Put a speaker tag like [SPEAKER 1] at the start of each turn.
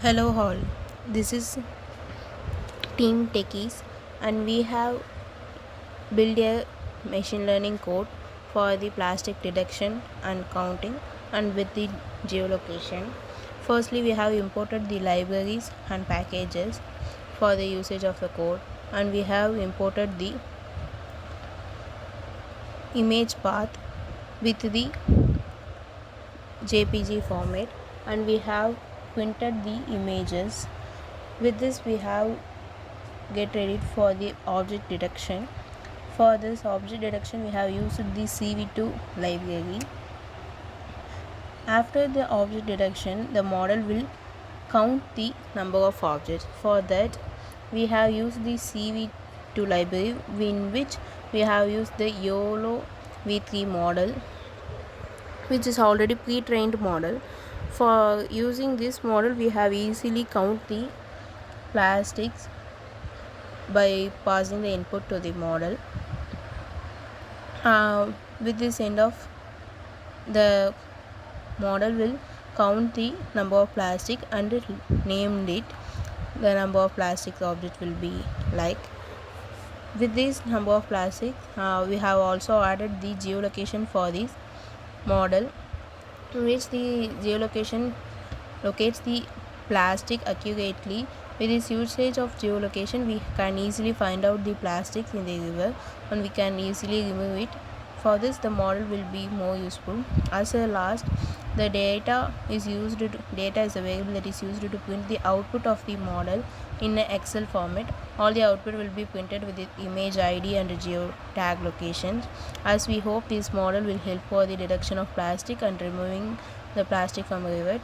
[SPEAKER 1] Hello all, this is Team Techies and we have built a machine learning code for the plastic detection and counting and with the geolocation. Firstly, we have imported the libraries and packages for the usage of the code, and we have imported the image path with the JPG format, and we have printed the images. With this we have get ready for the object detection. For this object detection we have used the CV2 library. After the object detection, the model will count the number of objects. For that we have used the CV2 library, in which we have used the YOLO v3 model, which is already pre-trained model. For using this model we have easily count the plastics by passing the input to the model. With this end of the model will count the number of plastic and named it. The number of plastic object will be like. With this number of plastic, we have also added the geolocation for this model, in which the geolocation locates the plastic accurately. With this usage of geolocation, we can easily find out the plastics in the river and we can easily remove it. For this, the model will be more useful. As a last, the data is available that is used to print the output of the model in an Excel format. All the output will be printed with the image ID and geo tag locations. As we hope this model will help for the detection of plastic and removing the plastic from the river.